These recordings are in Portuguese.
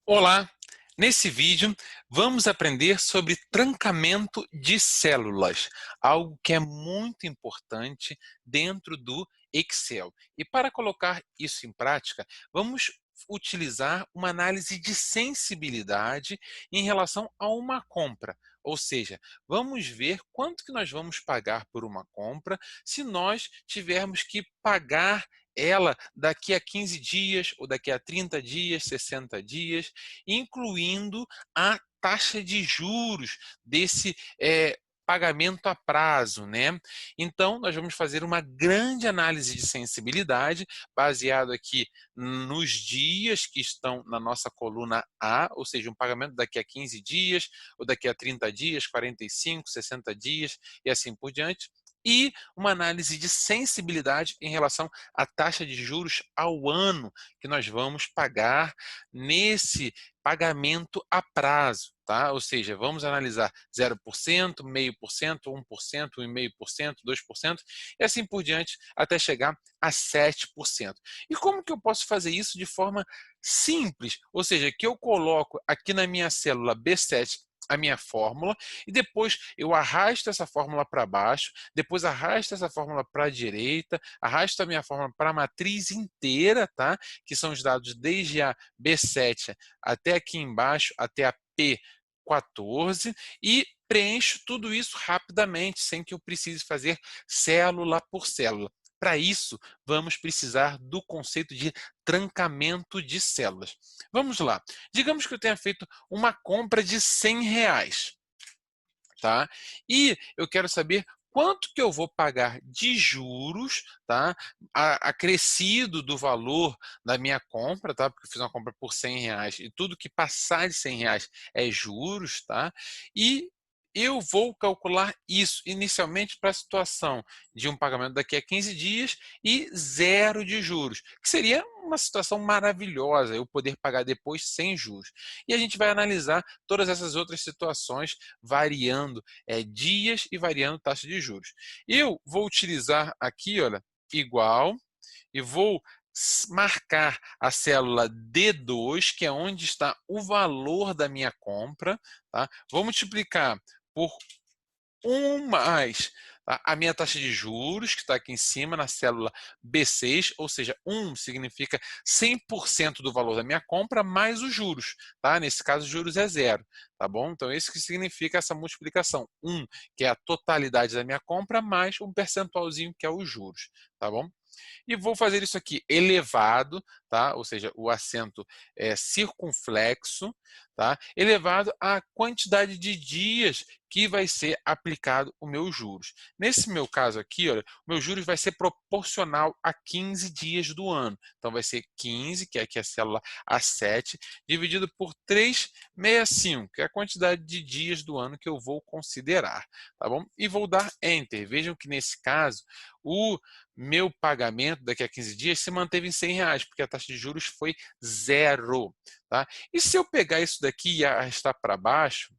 Olá! Nesse vídeo, vamos aprender sobre trancamento de células, algo que é muito importante dentro do Excel. E para colocar isso em prática, vamos utilizar uma análise de sensibilidade em relação a uma compra. Ou seja, vamos ver quanto que nós vamos pagar por uma compra se nós tivermos que pagar ela daqui a 15 dias, ou daqui a 30 dias, 60 dias, incluindo a taxa de juros desse pagamento a prazo, né? Então, nós vamos fazer uma grande análise de sensibilidade, baseado aqui nos dias que estão na nossa coluna A, ou seja, um pagamento daqui a 15 dias, ou daqui a 30 dias, 45, 60 dias e assim por diante. E uma análise de sensibilidade em relação à taxa de juros ao ano que nós vamos pagar nesse pagamento a prazo, tá? Ou seja, vamos analisar 0%, 0,5%, 1%, 1,5%, 2% e assim por diante até chegar a 7%. E como que eu posso fazer isso de forma simples? Ou seja, que eu coloco aqui na minha célula B7 a minha fórmula e depois eu arrasto essa fórmula para baixo, depois arrasto essa fórmula para a direita, arrasto a minha fórmula para a matriz inteira, tá? Que são os dados desde a B7 até aqui embaixo, até a P14, e preencho tudo isso rapidamente, sem que eu precise fazer célula por célula. Para isso, vamos precisar do conceito de trancamento de células. Vamos lá. Digamos que eu tenha feito uma compra de R$ 100, tá? E eu quero saber quanto que eu vou pagar de juros, tá? Acrescido do valor da minha compra, tá? Porque eu fiz uma compra por R$ 100 e tudo que passar de R$ 100 é juros, tá? E eu vou calcular isso inicialmente para a situação de um pagamento daqui a 15 dias e zero de juros, que seria uma situação maravilhosa, eu poder pagar depois sem juros. E a gente vai analisar todas essas outras situações variando dias e variando taxa de juros. Eu vou utilizar aqui, olha, igual, e vou marcar a célula D2, que é onde está o valor da minha compra, tá? Vou multiplicar por 1 mais a minha taxa de juros, que está aqui em cima na célula B6, ou seja, 1 significa 100% do valor da minha compra mais os juros, tá? Nesse caso, os juros é zero, tá bom? Então, isso que significa essa multiplicação. 1, que é a totalidade da minha compra, mais um percentualzinho, que é os juros, tá bom? E vou fazer isso aqui elevado, tá? Ou seja, o acento é circunflexo, tá? Elevado à quantidade de dias que vai ser aplicado o meu juros. Nesse meu caso aqui, olha, o meu juros vai ser proporcional a 15 dias do ano. Então, vai ser 15, que é aqui a célula A7, dividido por 365, que é a quantidade de dias do ano que eu vou considerar, tá bom? E vou dar Enter. Vejam que nesse caso, o meu pagamento daqui a 15 dias se manteve em R$ 100, porque a taxa de juros foi zero, tá? E se eu pegar isso daqui e arrastar para baixo,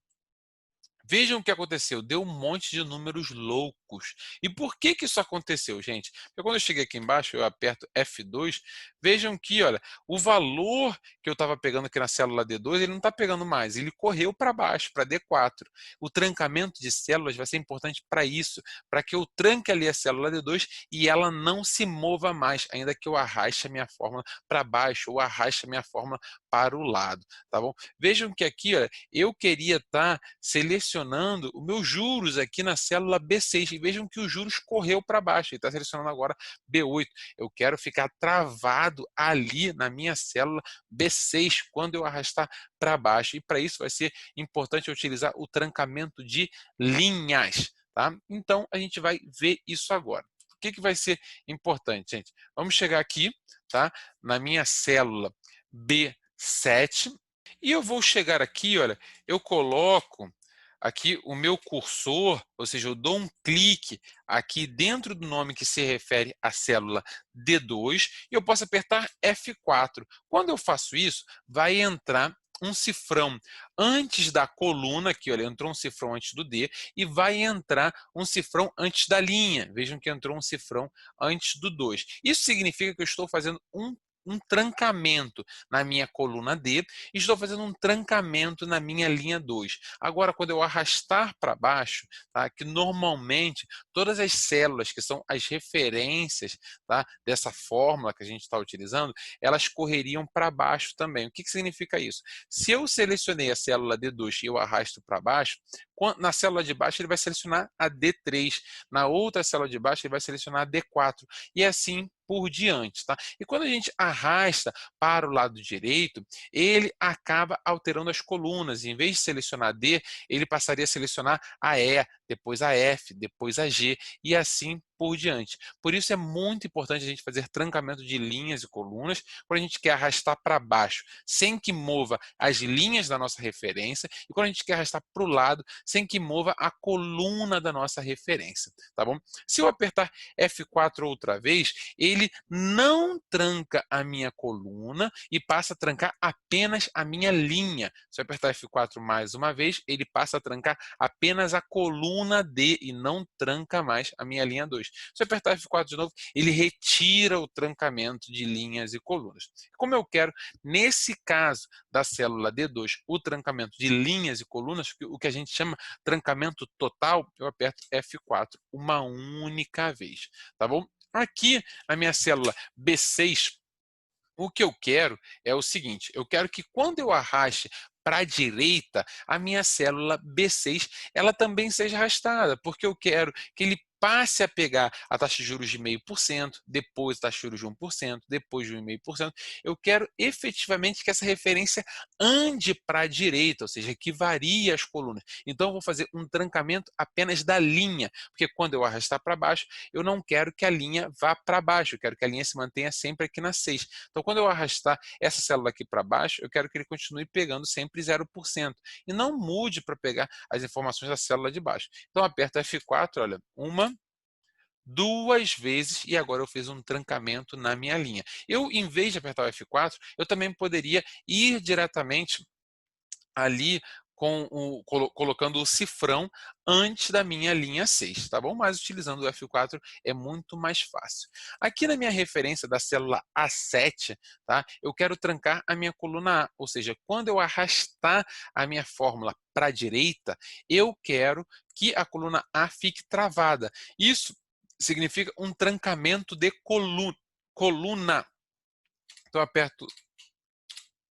vejam o que aconteceu, deu um monte de números loucos. E por que que isso aconteceu, gente? Porque quando eu cheguei aqui embaixo, eu aperto F2, vejam que, olha, o valor que eu estava pegando aqui na célula D2, ele não está pegando mais, ele correu para baixo, para D4. O trancamento de células vai ser importante para isso, para que eu tranque ali a célula D2 e ela não se mova mais, ainda que eu arraste a minha fórmula para baixo ou arraste a minha fórmula para o lado, tá bom? Vejam que aqui, olha, eu queria estar selecionando os meus juros aqui na célula B6 e vejam que os juros correu para baixo, ele está selecionando agora B8. Eu quero ficar travado ali na minha célula B6 quando eu arrastar para baixo, e para isso vai ser importante eu utilizar o trancamento de linhas, tá? Então a gente vai ver isso agora. O que que vai ser importante, gente? Vamos chegar aqui, tá? Na minha célula B7, e eu vou chegar aqui, olha, eu coloco aqui o meu cursor, ou seja, eu dou um clique aqui dentro do nome que se refere à célula D2 e eu posso apertar F4. Quando eu faço isso, vai entrar um cifrão antes da coluna, aqui, olha, entrou um cifrão antes do D, e vai entrar um cifrão antes da linha. Vejam que entrou um cifrão antes do 2. Isso significa que eu estou fazendo um um trancamento na minha coluna D e estou fazendo um trancamento na minha linha 2. Agora, quando eu arrastar para baixo, tá, que normalmente todas as células que são as referências, tá, dessa fórmula que a gente está utilizando, elas correriam para baixo também. O que significa isso? Se eu selecionei a célula D2 e eu arrasto para baixo, na célula de baixo ele vai selecionar a D3, na outra célula de baixo ele vai selecionar a D4, e assim por diante, tá? E quando a gente arrasta para o lado direito, ele acaba alterando as colunas. Em vez de selecionar D, ele passaria a selecionar a E, depois a F, depois a G, e assim por diante. Por isso é muito importante a gente fazer trancamento de linhas e colunas quando a gente quer arrastar para baixo, sem que mova as linhas da nossa referência, e quando a gente quer arrastar para o lado, sem que mova a coluna da nossa referência, tá bom? Se eu apertar F4 outra vez, ele não tranca a minha coluna e passa a trancar apenas a minha linha. Se eu apertar F4 mais uma vez, ele passa a trancar apenas a coluna D e não tranca mais a minha linha 2. Se eu apertar F4 de novo, ele retira o trancamento de linhas e colunas. Como eu quero, nesse caso da célula D2, o trancamento de linhas e colunas, o que a gente chama trancamento total, eu aperto F4 uma única vez, tá bom? Aqui na minha célula B6, o que eu quero é o seguinte, eu quero que quando eu arraste para a direita, a minha célula B6 ela também seja arrastada, porque eu quero que ele passe a pegar a taxa de juros de 0,5%, depois a taxa de juros de 1%, depois de 1,5%. Eu quero efetivamente que essa referência ande para a direita, ou seja, que varie as colunas. Então, eu vou fazer um trancamento apenas da linha, porque quando eu arrastar para baixo, eu não quero que a linha vá para baixo, eu quero que a linha se mantenha sempre aqui na 6. Então, quando eu arrastar essa célula aqui para baixo, eu quero que ele continue pegando sempre 0% e não mude para pegar as informações da célula de baixo. Então, aperto F4, olha, uma, duas vezes e agora eu fiz um trancamento na minha linha. Eu, em vez de apertar o F4, eu também poderia ir diretamente ali colocando o cifrão antes da minha linha 6, tá bom? Mas utilizando o F4 é muito mais fácil. Aqui na minha referência da célula A7, tá? Eu quero trancar a minha coluna A, ou seja, quando eu arrastar a minha fórmula para a direita, eu quero que a coluna A fique travada. Isso significa um trancamento de coluna. Então, eu aperto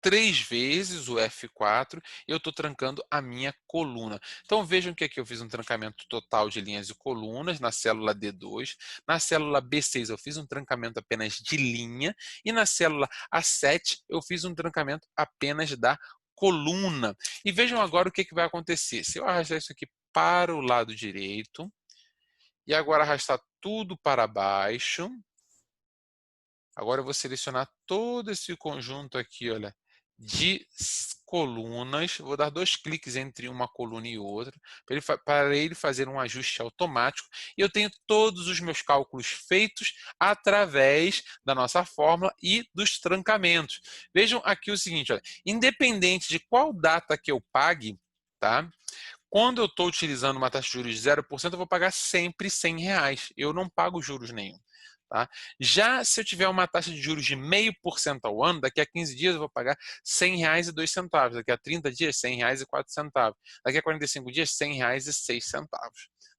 3 vezes o F4 e eu estou trancando a minha coluna. Então vejam que aqui eu fiz um trancamento total de linhas e colunas na célula D2, na célula B6 eu fiz um trancamento apenas de linha e na célula A7 eu fiz um trancamento apenas da coluna. E vejam agora o que vai acontecer. Se eu arrastar isso aqui para o lado direito e agora arrastar tudo para baixo, agora eu vou selecionar todo esse conjunto aqui, olha, de colunas. Vou dar 2 cliques entre uma coluna e outra, para ele fazer um ajuste automático. E eu tenho todos os meus cálculos feitos através da nossa fórmula e dos trancamentos. Vejam aqui o seguinte, olha, independente de qual data que eu pague, tá? Quando eu estou utilizando uma taxa de juros de 0%, eu vou pagar sempre R$100. Eu não pago juros nenhum. Tá? Já se eu tiver uma taxa de juros de 0,5% ao ano, daqui a 15 dias eu vou pagar R$100,02. Daqui a 30 dias, R$100,04. Daqui a 45 dias, R$100,06.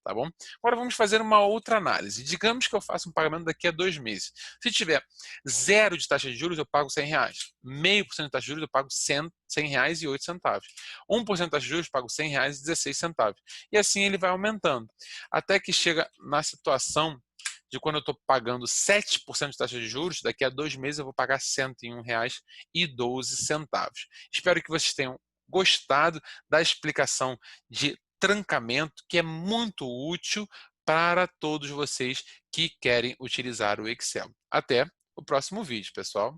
Tá bom? Agora vamos fazer uma outra análise. Digamos que eu faça um pagamento daqui a 2 meses. Se tiver 0 de taxa de juros, eu pago R$100. 0,5% de taxa de juros, eu pago R$100,08. 1% de taxa de juros, eu pago R$100,16. E assim ele vai aumentando. Até que chega na situação de quando eu estou pagando 7% de taxa de juros, daqui a 2 meses eu vou pagar R$101,12. Espero que vocês tenham gostado da explicação de trancamento, que é muito útil para todos vocês que querem utilizar o Excel. Até o próximo vídeo, pessoal.